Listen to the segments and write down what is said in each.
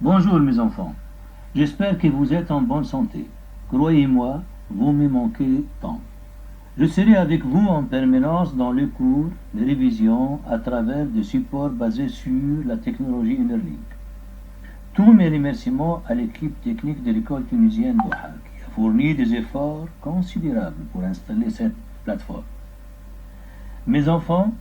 Bonjour mes enfants, j'espère que vous êtes en bonne santé. Croyez-moi, vous me manquez tant. Je serai avec vous en permanence dans les cours, les révisions, à travers des supports basés sur la technologie e-learning. Tous mes remerciements à l'équipe technique de l'école tunisienne d'Oha, qui a fourni des efforts considérables pour installer cette plateforme. Mes enfants,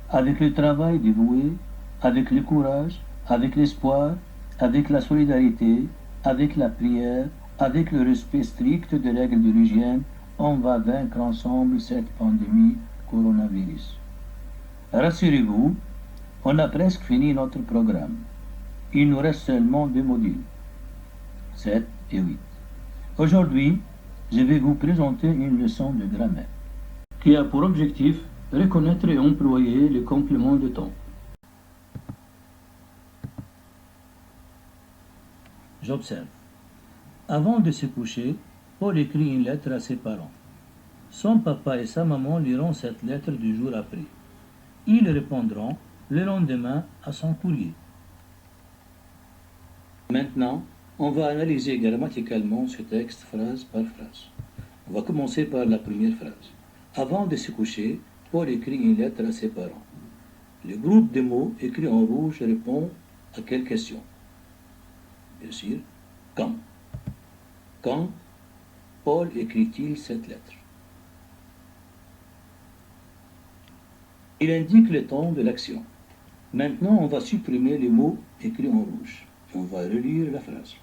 avec le travail dévoué, avec le courage, avec l'espoir, avec la solidarité, avec la prière, avec le respect strict des règles de l'hygiène, on va vaincre ensemble cette pandémie coronavirus. Rassurez-vous, on a presque fini notre programme. Il nous reste seulement deux modules, 7 et 8. Aujourd'hui, je vais vous présenter une leçon de grammaire qui a pour objectif reconnaître et employer les compléments de temps. J'observe. Avant de se coucher, Paul écrit une lettre à ses parents. Son papa et sa maman liront cette lettre du jour après. Ils répondront le lendemain à son courrier. Maintenant, on va analyser grammaticalement ce texte phrase par phrase. On va commencer par la première phrase. Avant de se coucher, Paul écrit une lettre à ses parents. Le groupe de mots écrit en rouge répond à quelle question? Bien sûr, quand. Quand Paul écrit-il cette lettre? Il indique le temps de l'action. Maintenant, on va supprimer les mots écrits en rouge et on va relire la phrase.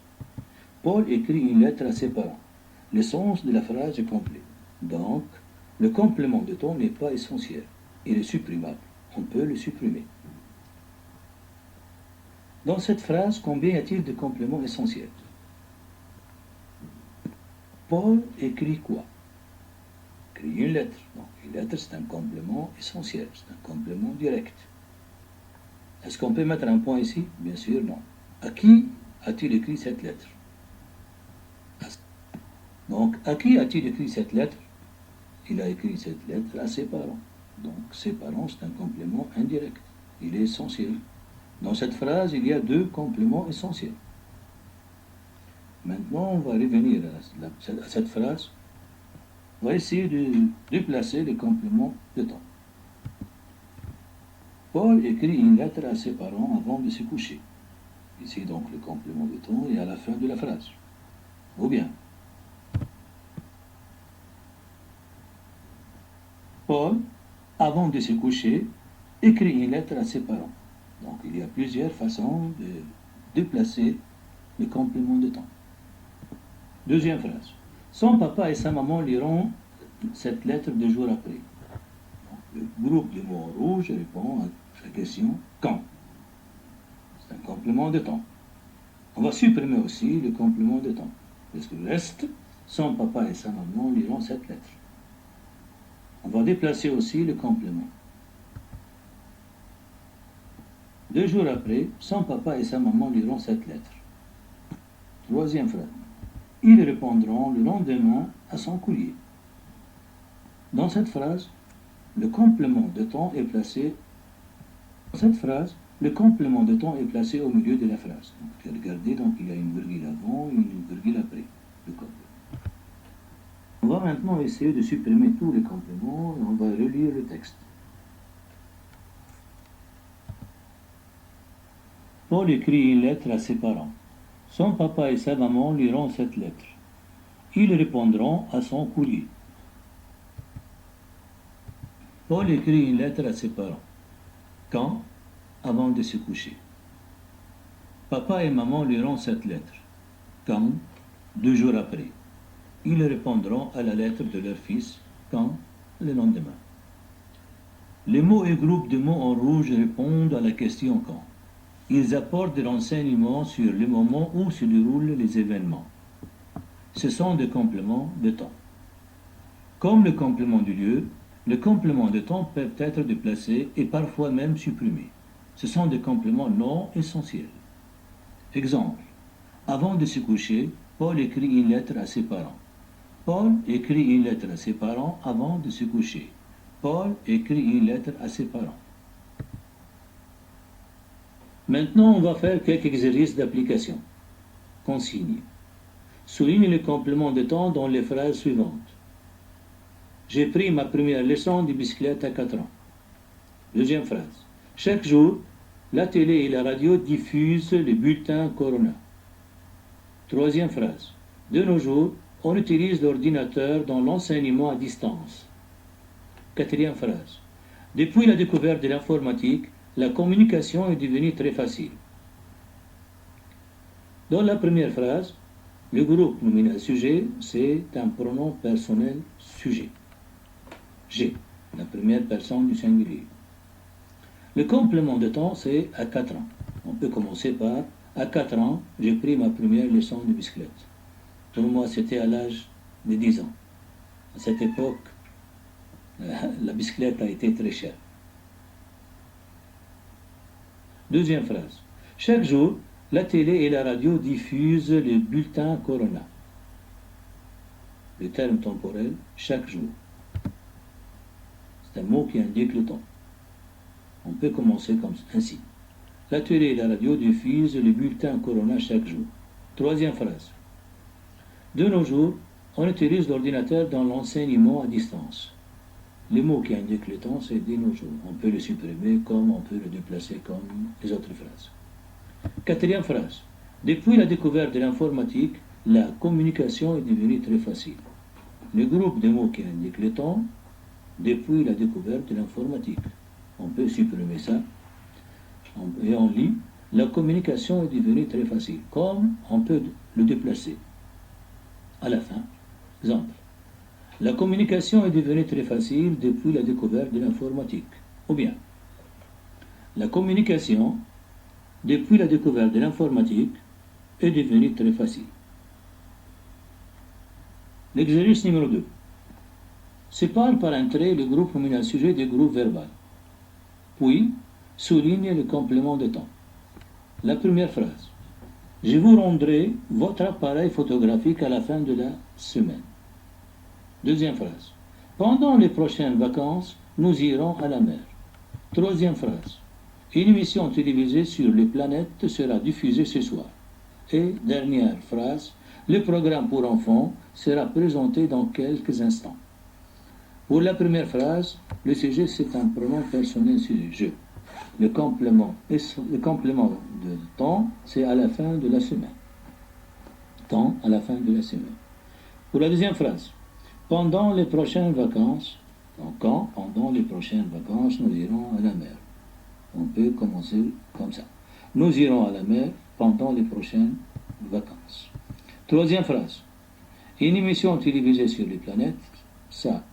Paul écrit une lettre à ses parents. Le sens de la phrase est complet. Donc, le complément de temps n'est pas essentiel. Il est supprimable. On peut le supprimer. Dans cette phrase, combien y a-t-il de compléments essentiels? Paul écrit quoi? Écrit une lettre. Donc, une lettre, c'est un complément essentiel. C'est un complément direct. Est-ce qu'on peut mettre un point ici? Bien sûr, non. À qui a-t-il écrit cette lettre? Donc, à qui a-t-il écrit cette lettre? Il a écrit cette lettre à ses parents. Donc, ses parents, c'est un complément indirect. Il est essentiel. Dans cette phrase, il y a deux compléments essentiels. Maintenant, on va revenir à cette phrase. On va essayer de déplacer les compléments de temps. Paul écrit une lettre à ses parents avant de se coucher. Ici, donc, le complément de temps est à la fin de la phrase. Ou bien, Paul, avant de se coucher, écrit une lettre à ses parents. Donc, il y a plusieurs façons de déplacer le complément de temps. Deuxième phrase. Son papa et sa maman liront cette lettre 2 jours après. Donc, le groupe de mots en rouge répond à la question quand. C'est un complément de temps. On va supprimer aussi le complément de temps. Parce que le reste, son papa et sa maman liront cette lettre. On va déplacer aussi le complément. 2 jours après, son papa et sa maman liront cette lettre. Troisième phrase. Ils répondront le lendemain à son courrier. Dans cette phrase, le complément de temps est placé. Dans cette phrase, le complément de temps est placé au milieu de la phrase. Donc, regardez, donc il y a une virgule avant et une virgule après le complément. On va maintenant essayer de supprimer tous les compléments et on va relire le texte. Paul écrit une lettre à ses parents. Son papa et sa maman liront cette lettre. Ils répondront à son courrier. Paul écrit une lettre à ses parents. Quand? Avant de se coucher. Papa et maman liront cette lettre. Quand? 2 jours après. Ils répondront à la lettre de leur fils. Quand? Le lendemain. Les mots et groupes de mots en rouge répondent à la question quand. Ils apportent des renseignements sur le moment où se déroulent les événements. Ce sont des compléments de temps. Comme le complément du lieu, les compléments de temps peuvent être déplacés et parfois même supprimés. Ce sont des compléments non essentiels. Exemple. Avant de se coucher, Paul écrit une lettre à ses parents. Paul écrit une lettre à ses parents avant de se coucher. Paul écrit une lettre à ses parents. Maintenant, on va faire quelques exercices d'application. Consigne. Souligne le complément de temps dans les phrases suivantes. J'ai pris ma première leçon de bicyclette à 4 ans. Deuxième phrase. Chaque jour, la télé et la radio diffusent le bulletin Corona. Troisième phrase. De nos jours, on utilise l'ordinateur dans l'enseignement à distance. Quatrième phrase. Depuis la découverte de l'informatique, la communication est devenue très facile. Dans la première phrase, le groupe nominal sujet, c'est un pronom personnel sujet. J'ai, la première personne du singulier. Le complément de temps, c'est à 4 ans. On peut commencer par à 4 ans, j'ai pris ma première leçon de bicyclette. Pour moi, c'était à l'âge de 10 ans. À cette époque, la bicyclette a été très chère. Deuxième phrase. Chaque jour, la télé et la radio diffusent le bulletin Corona. Le terme temporel, chaque jour. C'est un mot qui indique le temps. On peut commencer comme ainsi. La télé et la radio diffusent le bulletin Corona chaque jour. Troisième phrase. De nos jours, on utilise l'ordinateur dans l'enseignement à distance. Le mot qui indique le temps, c'est de nos jours. On peut le supprimer comme on peut le déplacer comme les autres phrases. Quatrième phrase. Depuis la découverte de l'informatique, la communication est devenue très facile. Le groupe de mots qui indique le temps, depuis la découverte de l'informatique. On peut supprimer ça. Et on lit, la communication est devenue très facile. Comme on peut le déplacer. À la fin, exemple. La communication est devenue très facile depuis la découverte de l'informatique. Ou bien, la communication, depuis la découverte de l'informatique, est devenue très facile. L'exercice numéro 2. Sépare par un trait le groupe nominal sujet du groupe verbal. Puis, souligne le complément de temps. La première phrase. Je vous rendrai votre appareil photographique à la fin de la semaine. Deuxième phrase. Pendant les prochaines vacances, nous irons à la mer. Troisième phrase. Une émission télévisée sur les planètes sera diffusée ce soir. Et dernière phrase. Le programme pour enfants sera présenté dans quelques instants. Pour la première phrase, le sujet c'est un pronom personnel sujet, je. Le complément de temps, c'est à la fin de la semaine. Temps à la fin de la semaine. Pour la deuxième phrase, pendant les prochaines vacances, donc quand, pendant les prochaines vacances, nous irons à la mer. On peut commencer comme ça. Nous irons à la mer pendant les prochaines vacances. Troisième phrase, une émission télévisée sur les planètes, ça,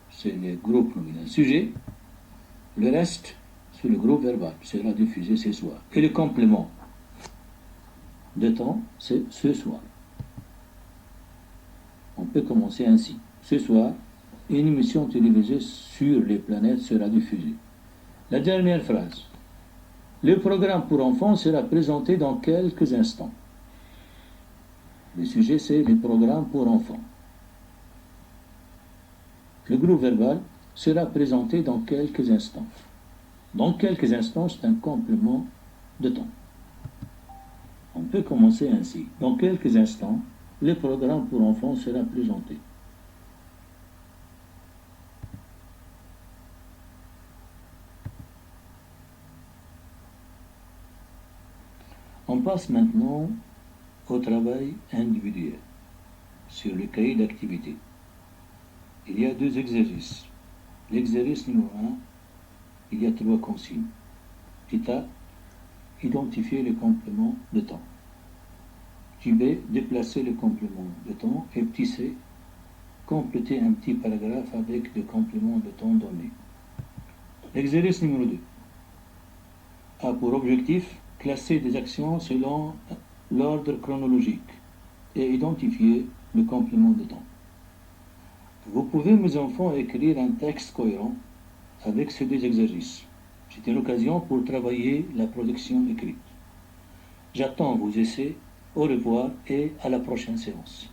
c'est le groupe nominal sujet. Le reste, c'est le groupe verbal, sera diffusé ce soir. Et le complément de temps, c'est ce soir. On peut commencer ainsi. Ce soir, une émission télévisée sur les planètes sera diffusée. La dernière phrase. Le programme pour enfants sera présenté dans quelques instants. Le sujet, c'est le programme pour enfants. Le groupe verbal sera présenté dans quelques instants. Dans quelques instants, c'est un complément de temps. On peut commencer ainsi. Dans quelques instants, le programme pour enfants sera présenté. On passe maintenant au travail individuel sur le cahier d'activité. Il y a 2 exercices. L'exercice numéro 1, il y a 3 consignes. Petit A, identifier le complément de temps. Petit B, déplacer le complément de temps. Et petit C, compléter un petit paragraphe avec le complément de temps donné. L'exercice numéro 2 a pour objectif classer des actions selon l'ordre chronologique et identifier le complément de temps. Vous pouvez, mes enfants, écrire un texte cohérent avec ces 2 exercices. C'est une occasion pour travailler la production écrite. J'attends vos essais. Au revoir et à la prochaine séance.